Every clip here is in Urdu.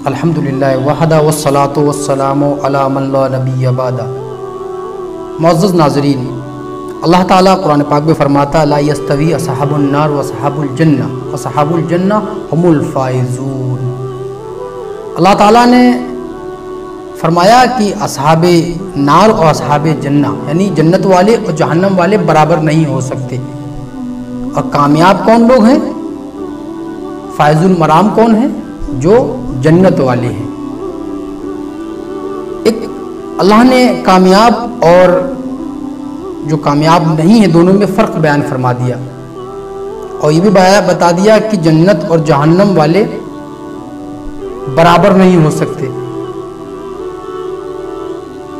الحمدللہ وحدہ والصلاۃ والسلام علی من لا نبی بعدہ۔ معزز ناظرین، اللہ تعالیٰ قرآن پاک میں فرماتا لا یستوی اصحاب النار واصحاب الجنہ واصحاب الجنہ هم الفائزون۔ اللہ تعالیٰ نے فرمایا کہ اصحاب نار اور اصحاب جنہ یعنی جنت والے اور جہنم والے برابر نہیں ہو سکتے، اور کامیاب کون لوگ ہیں، فائز المرام کون ہیں، جو جنت والے ہیں۔ ایک اللہ نے کامیاب اور جو کامیاب نہیں ہیں دونوں میں فرق بیان فرما دیا، اور یہ بھی بتا دیا کہ جنت اور جہنم والے برابر نہیں ہو سکتے۔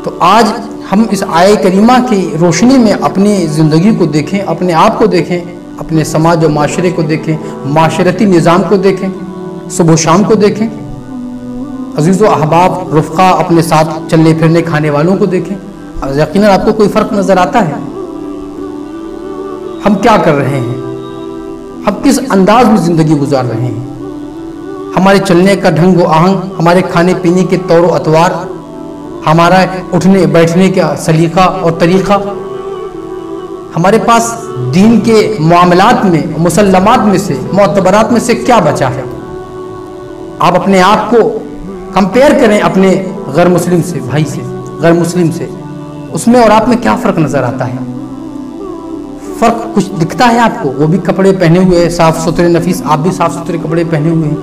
تو آج ہم اس آیہ کریمہ کی روشنی میں اپنی زندگی کو دیکھیں، اپنے آپ کو دیکھیں، اپنے سماج و معاشرے کو دیکھیں، معاشرتی نظام کو دیکھیں، صبح و شام کو دیکھیں، عزیز و احباب رفقا اپنے ساتھ چلنے پھرنے کھانے والوں کو دیکھیں۔ یقیناً آپ کو کوئی فرق نظر آتا ہے؟ ہم کیا کر رہے ہیں، ہم کس انداز میں زندگی گزار رہے ہیں، ہمارے چلنے کا ڈھنگ و آہنگ، ہمارے کھانے پینے کے طور و اطوار، ہمارا اٹھنے بیٹھنے کا سلیقہ اور طریقہ، ہمارے پاس دین کے معاملات میں مسلمات میں سے معتبرات میں سے کیا بچا ہے؟ آپ اپنے آپ کو کمپیئر کریں اپنے غیر مسلم سے، بھائی سے، غیر مسلم سے، اس میں اور آپ میں کیا فرق نظر آتا ہے؟ فرق کچھ دکھتا ہے آپ کو؟ وہ بھی کپڑے پہنے ہوئے صاف ستھرے نفیس، آپ بھی صاف ستھرے کپڑے پہنے ہوئے ہیں،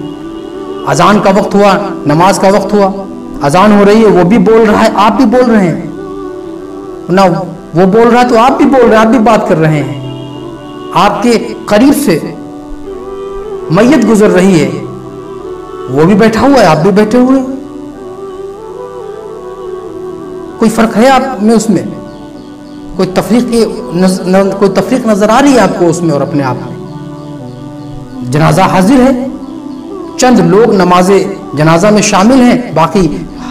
اذان کا وقت ہوا، نماز کا وقت ہوا، اذان ہو رہی ہے، وہ بھی بول رہا ہے، آپ بھی بول رہے ہیں نا، وہ بول رہا ہے تو آپ بھی بول رہے ہیں، آپ بھی بات کر رہے ہیں، آپ کے قریب سے میت گزر رہی ہے، وہ بھی بیٹھا ہوا ہے، آپ بھی بیٹھے ہوئے ہیں۔ کوئی فرق ہے آپ میں اس میں؟ کوئی تفریق نظر آ رہی ہے آپ کو اس میں اور اپنے آپ میں؟ جنازہ حاضر ہے، چند لوگ نماز جنازہ میں شامل ہیں، باقی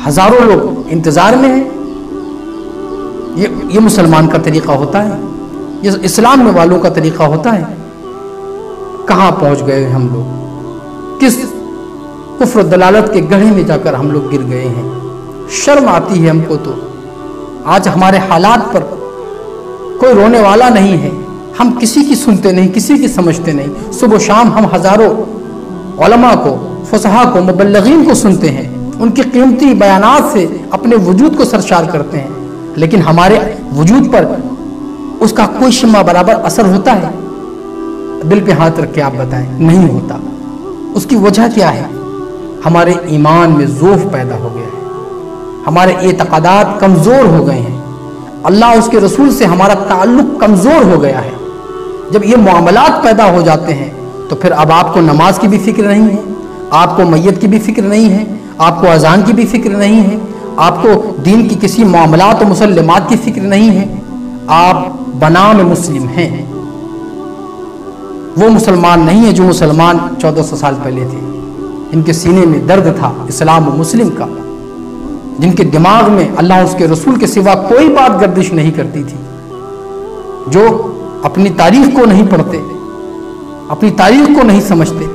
ہزاروں لوگ انتظار میں ہیں۔ یہ مسلمان کا طریقہ ہوتا ہے؟ یہ اسلام میں والوں کا طریقہ ہوتا ہے؟ کہاں پہنچ گئے ہم لوگ؟ کس کفر و دلالت کے گڑھے میں جا کر ہم لوگ گر گئے ہیں؟ شرم آتی ہے ہم کو تو۔ آج ہمارے حالات پر کوئی رونے والا نہیں ہے، ہم کسی کی سنتے نہیں، کسی کی سمجھتے نہیں۔ صبح و شام ہم ہزاروں علماء کو، فصحاء کو، مبلغین کو سنتے ہیں، ان کی قیمتی بیانات سے اپنے وجود کو سرشار کرتے ہیں، لیکن ہمارے وجود پر اس کا کوئی شمع برابر اثر ہوتا ہے؟ دل پہ ہاتھ رکھ کے آپ بتائیں، نہیں ہوتا۔ اس کی وجہ کیا ہے؟ ہمارے ایمان میں ضعف پیدا ہو گیا ہے، ہمارے اعتقادات کمزور ہو گئے ہیں، اللہ اس کے رسول سے ہمارا تعلق کمزور ہو گیا ہے۔ جب یہ معاملات پیدا ہو جاتے ہیں تو پھر اب آپ کو نماز کی بھی فکر نہیں ہے، آپ کو میت کی بھی فکر نہیں ہے، آپ کو اذان کی بھی فکر نہیں ہے، آپ کو دین کی کسی معاملات و مسلمات کی فکر نہیں ہے۔ آپ بنام مسلم ہیں، وہ مسلمان نہیں ہے جو مسلمان 1400 سال پہلے تھے، جن کے سینے میں درد تھا اسلام و مسلم کا، جن کے دماغ میں اللہ اس کے رسول کے سوا کوئی بات گردش نہیں کرتی تھی، جو اپنی تاریخ کو نہیں پڑھتے، اپنی تاریخ کو نہیں سمجھتے،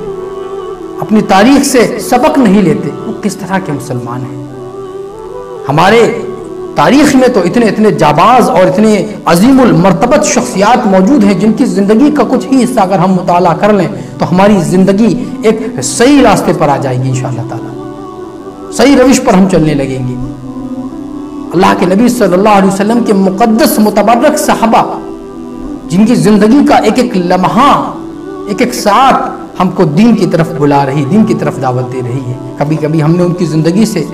اپنی تاریخ سے سبق نہیں لیتے، وہ کس طرح کے مسلمان ہیں؟ ہمارے تاریخ میں تو اتنے جاباز اور اتنے عظیم المرتبت شخصیات موجود ہیں جن کی زندگی کا کچھ ہی حصہ اگر ہم مطالعہ کر لیں تو ہماری زندگی ایک صحیح راستے پر آ جائے گی انشاءاللہ تعالی، صحیح روش پر ہم چلنے لگیں گے۔ اللہ کے نبی صلی اللہ علیہ وسلم کے مقدس متبرک صحابہ جن کی زندگی کا ایک ایک لمحہ، ایک ایک ساتھ ہم کو دین کی طرف بلا رہی، دین کی طرف دعوت دے رہی ہے۔ کبھی کبھی ہم ان کی زندگی سے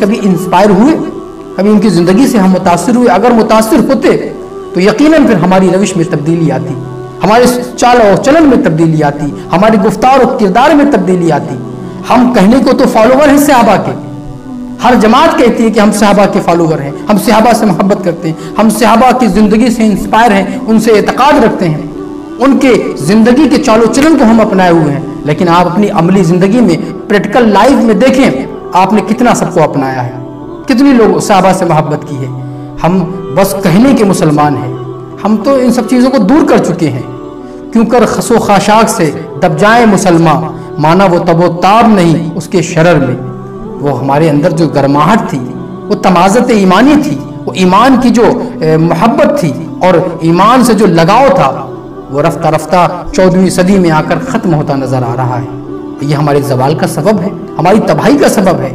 کبھی انسپائر ہوئے، کبھی ان کی زندگی سے ہم متاثر ہوئے؟ اگر متاثر ہوتے تو یقیناً پھر ہماری روش میں تبدیلی آتی، ہمارے چال اور چلن میں تبدیلی آتی، ہماری گفتار اور کردار میں تبدیلی آتی۔ ہم کہنے کو تو فالوور ہیں صحابہ کے، ہر جماعت کہتی ہے کہ ہم صحابہ کے فالوور ہیں، ہم صحابہ سے محبت کرتے ہیں، ہم صحابہ کی زندگی سے انسپائر ہیں، ان سے اعتقاد رکھتے ہیں، ان کے زندگی کے چال و چلن کو ہم اپنائے ہوئے ہیں۔ لیکن آپ اپنی عملی زندگی میں، پریکٹیکل لائف میں دیکھیں آپ نے کتنا سب کو اپنایا ہے، کتنی لوگ صحابہ سے محبت کی ہے۔ ہم بس کہنے کے مسلمان ہیں، ہم تو ان سب چیزوں کو دور کر چکے ہیں۔ کیوں کر خس و خاشاک سے دب جائیں مسلمان، مانا وہ تب و تاب نہیں اس کے شرر میں، وہ ہمارے اندر جو گرماہٹ تھی، وہ تمازت ایمانی تھی، وہ ایمان کی جو محبت تھی اور ایمان سے جو لگاؤ تھا، وہ رفتہ رفتہ 14ویں صدی میں آ کر ختم ہوتا نظر آ رہا ہے۔ یہ ہمارے زوال کا سبب ہے، ہماری تباہی کا سبب ہے۔